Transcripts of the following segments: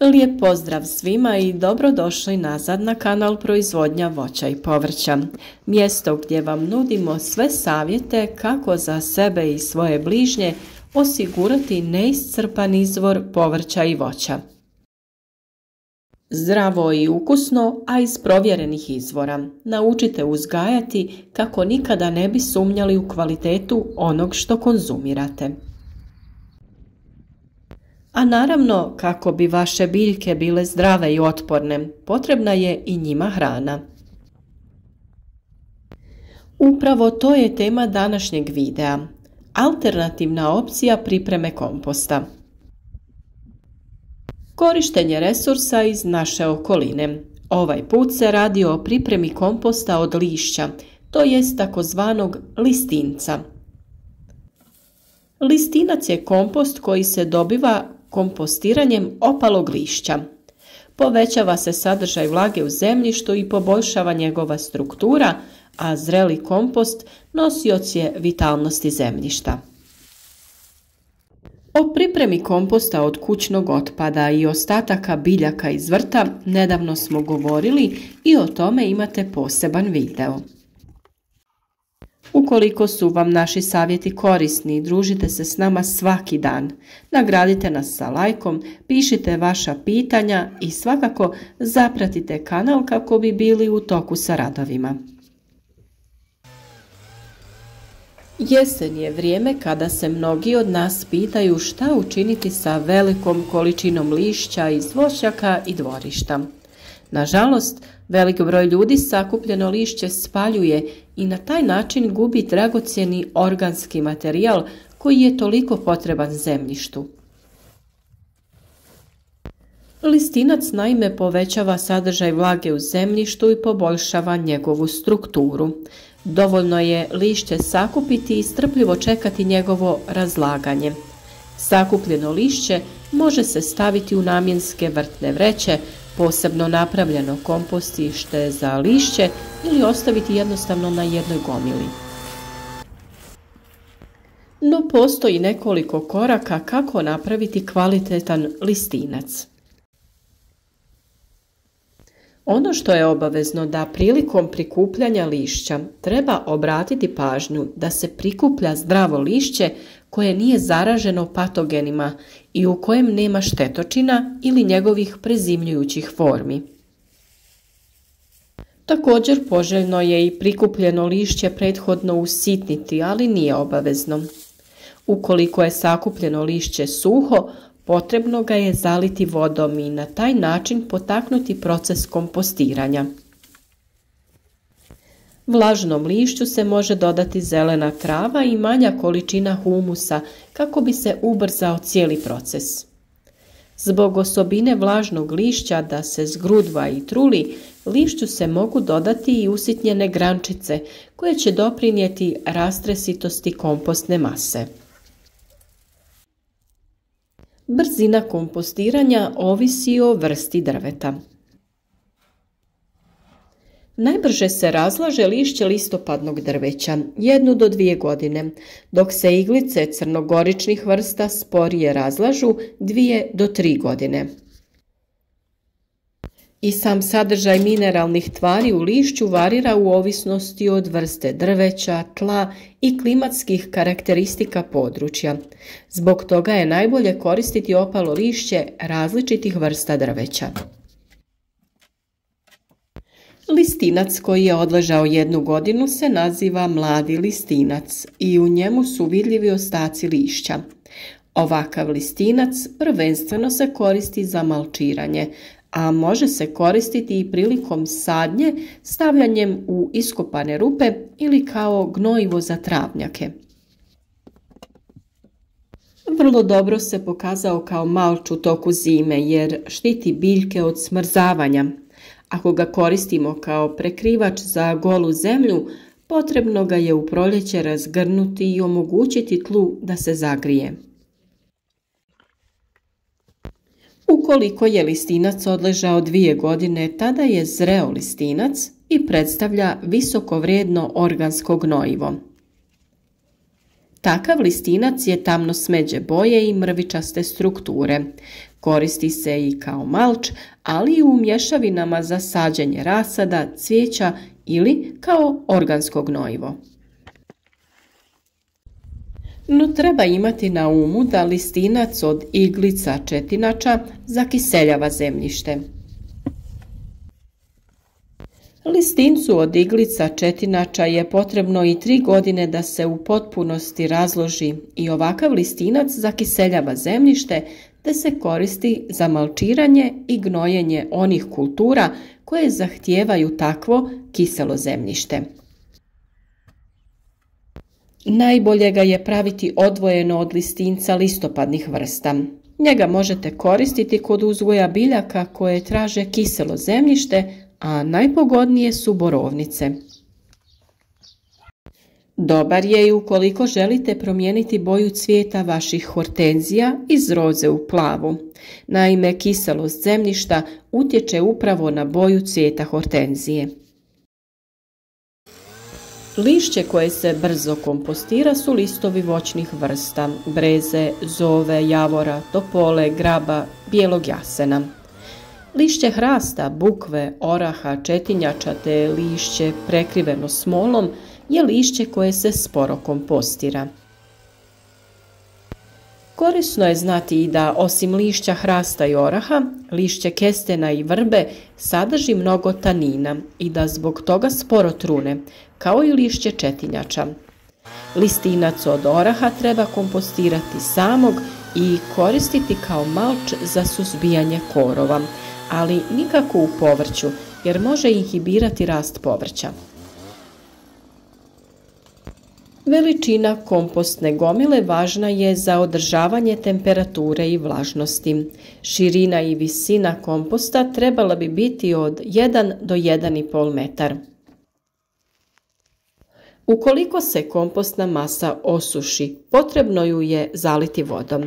Lijep pozdrav svima i dobrodošli nazad na kanal Proizvodnja voća i povrća. Mjesto gdje vam nudimo sve savjete kako za sebe i svoje bližnje osigurati neiscrpan izvor povrća i voća. Zdravo i ukusno, a iz provjerenih izvora. Naučite uzgajati kako nikada ne bi sumnjali u kvalitetu onog što konzumirate. A naravno, kako bi vaše biljke bile zdrave i otporne, potrebna je i njima hrana. Upravo to je tema današnjeg videa. Alternativna opcija pripreme komposta. Korištenje resursa iz naše okoline. Ovaj put se radi o pripremi komposta od lišća, to jest takozvanog listinca. Listinac je kompost koji se dobiva kompostiranjem opalog lišća. Povećava se sadržaj vlage u zemljištu i poboljšava njegova struktura, a zreli kompost nosioc je vitalnosti zemljišta. O pripremi komposta od kućnog otpada i ostataka biljaka iz vrta nedavno smo govorili i o tome imate poseban video. Ukoliko su vam naši savjeti korisni, družite se s nama svaki dan. Nagradite nas sa lajkom, pišite vaša pitanja i svakako zapratite kanal kako bi bili u toku sa radovima. Jesen je vrijeme kada se mnogi od nas pitaju šta učiniti sa velikom količinom lišća iz voćnjaka i dvorišta. Nažalost, velik broj ljudi sakupljeno lišće spaljuje i na taj način gubi dragocjeni organski materijal koji je toliko potreban zemljištu. Listinac naime povećava sadržaj vlage u zemljištu i poboljšava njegovu strukturu. Dovoljno je lišće sakupiti i strpljivo čekati njegovo razlaganje. Sakupljeno lišće može se staviti u namjenske vrtne vreće, posebno napravljeno kompostište za lišće ili ostaviti jednostavno na jednoj gomili. No postoji nekoliko koraka kako napraviti kvalitetan listinac. Ono što je obavezno da prilikom prikupljanja lišća treba obratiti pažnju da se prikuplja zdravo lišće koje nije zaraženo patogenima i u kojem nema štetočina ili njegovih prezimljujućih formi. Također poželjno je i prikupljeno lišće prethodno usitniti, ali nije obavezno. Ukoliko je sakupljeno lišće suho, potrebno ga je zaliti vodom i na taj način potaknuti proces kompostiranja. Vlažnom lišću se može dodati zelena trava i manja količina humusa kako bi se ubrzao cijeli proces. Zbog osobine vlažnog lišća da se zgrudva i truli, lišću se mogu dodati i usitnjene grančice koje će doprinijeti rastresitosti kompostne mase. Brzina kompostiranja ovisi o vrsti drveta. Najbrže se razlaže lišće listopadnog drveća, 1 do 2 godine, dok se iglice crnogoričnih vrsta sporije razlažu 2 do 3 godine. I sam sadržaj mineralnih tvari u lišću varira u ovisnosti od vrste drveća, tla i klimatskih karakteristika područja. Zbog toga je najbolje koristiti opalo lišće različitih vrsta drveća. Listinac koji je odležao 1 godinu se naziva mladi listinac i u njemu su vidljivi ostaci lišća. Ovakav listinac prvenstveno se koristi za malčiranje, a može se koristiti i prilikom sadnje stavljanjem u iskopane rupe ili kao gnojivo za travnjake. Vrlo dobro se pokazao kao malč u toku zime jer štiti biljke od smrzavanja. Ako ga koristimo kao prekrivač za golu zemlju, potrebno ga je u proljeće razgrnuti i omogućiti tlu da se zagrije. Ukoliko je listinac odležao 2 godine, tada je zreo listinac i predstavlja visoko vrijedno organsko gnojivo. Takav listinac je tamno smeđe boje i mrvičaste strukture. Koristi se i kao malč, ali i u mješavinama za sađenje rasada, cvijeća ili kao organsko gnojivo. No treba imati na umu da listinac od iglica četinača zakiseljava zemljište. Listincu od iglica četinača je potrebno i 3 godine da se u potpunosti razloži i ovakav listinac zakiseljava zemljište te se koristi za malčiranje i gnojenje onih kultura koje zahtijevaju takvo kiselo zemljište. Najbolje ga je praviti odvojeno od listinca listopadnih vrsta. Njega možete koristiti kod uzgoja biljaka koje traže kiselo zemljište, a najpogodnije su borovnice. Dobar je i ukoliko želite promijeniti boju cvijeta vaših hortenzija iz roze u plavu. Naime, kiselost zemljišta utječe upravo na boju cvijeta hortenzije. Lišće koje se brzo kompostira su listovi voćnih vrsta, breze, zove, javora, topole, graba, bijelog jasena. Lišće hrasta, bukve, oraha, četinjača te lišće prekriveno smolom je lišće koje se sporo kompostira. Korisno je znati i da osim lišća hrasta i oraha, lišće kestena i vrbe sadrži mnogo tanina i da zbog toga sporo trune, kao i lišće četinjača. Listinac od oraha treba kompostirati samog i koristiti kao malč za suzbijanje korova, ali nikako u povrću jer može inhibirati rast povrća. Veličina kompostne gomile važna je za održavanje temperature i vlažnosti. Širina i visina komposta trebala bi biti od 1 do 1,5 metar. Ukoliko se kompostna masa osuši, potrebno ju je zaliti vodom,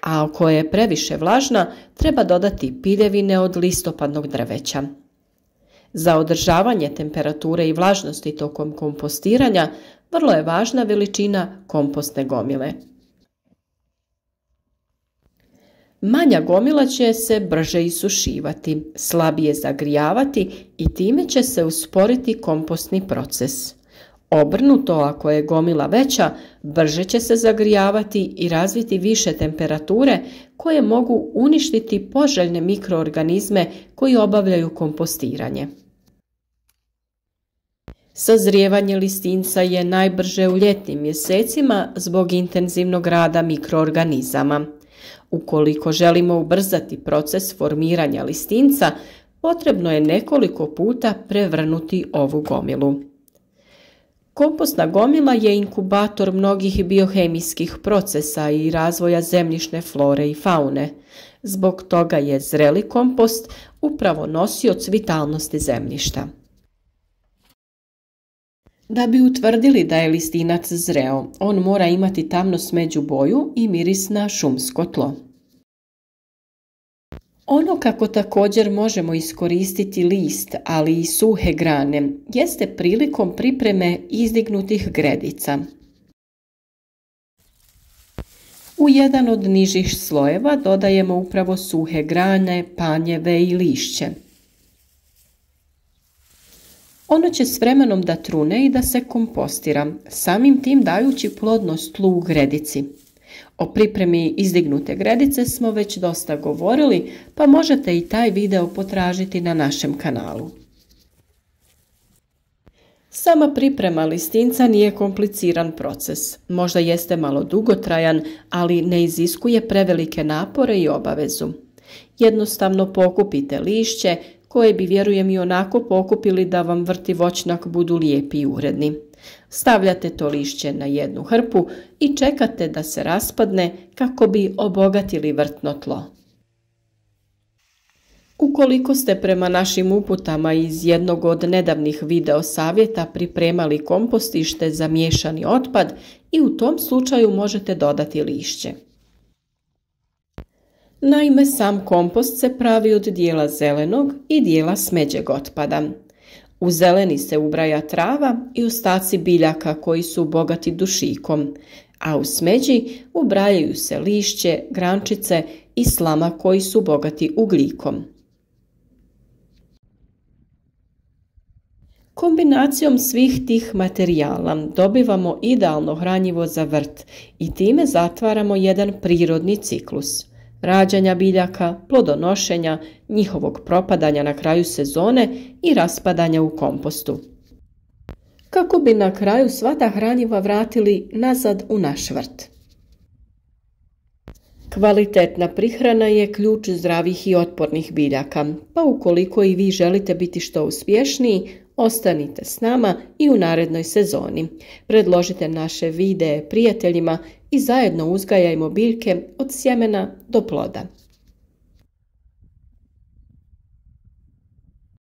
a ako je previše vlažna, treba dodati piljevine od listopadnog drveća. Za održavanje temperature i vlažnosti tokom kompostiranja vrlo je važna veličina kompostne gomile. Manja gomila će se brže isušivati, slabije zagrijavati i time će se usporiti kompostni proces. Obrnuto, ako je gomila veća, brže će se zagrijavati i razviti više temperature koje mogu uništiti poželjne mikroorganizme koji obavljaju kompostiranje. Sazrijevanje listinca je najbrže u ljetnim mjesecima zbog intenzivnog rada mikroorganizama. Ukoliko želimo ubrzati proces formiranja listinca, potrebno je nekoliko puta prevrnuti ovu gomilu. Kompostna gomila je inkubator mnogih biohemijskih procesa i razvoja zemljišne flore i faune. Zbog toga je zreli kompost upravo nosioc vitalnosti zemljišta. Da bi utvrdili da je listinac zreo, on mora imati tamno smeđu boju i miris na šumsko tlo. Ono kako također možemo iskoristiti list, ali i suhe grane, jeste prilikom pripreme izdignutih gredica. U jedan od nižih slojeva dodajemo upravo suhe grane, panjeve i lišće. Ono će s vremenom da trune i da se kompostira, samim tim dajući plodnost tlu u gredici. O pripremi izdignute gredice smo već dosta govorili, pa možete i taj video potražiti na našem kanalu. Sama priprema listinca nije kompliciran proces. Možda jeste malo dugotrajan, ali ne iziskuje prevelike napore i obavezu. Jednostavno pokupite lišće, koje bi, vjerujem, i onako pokupili da vam vrti voćnjak budu lijepi i uredni. Stavljate to lišće na jednu hrpu i čekate da se raspadne kako bi obogatili vrtno tlo. Ukoliko ste prema našim uputama iz jednog od nedavnih video savjeta pripremali kompostište za miješani otpad, i u tom slučaju možete dodati lišće. Naime, sam kompost se pravi od dijela zelenog i dijela smeđeg otpada. U zeleni se ubraja trava i ostaci biljaka koji su bogati dušikom. a u smeđi ubrajaju se lišće, grančice i slama koji su bogati ugljikom. Kombinacijom svih tih materijala dobivamo idealno hranjivo za vrt i time zatvaramo jedan prirodni ciklus rađanja biljaka, plodonošenja, njihovog propadanja na kraju sezone i raspadanja u kompostu. Kako bi na kraju sva ta hranjiva vratili nazad u naš vrt. Kvalitetna prihrana je ključ zdravih i otpornih biljaka, pa ukoliko i vi želite biti što uspješniji, ostanite s nama i u narednoj sezoni. Predložite naše videe prijateljima i zajedno uzgajajmo biljke od sjemena do ploda.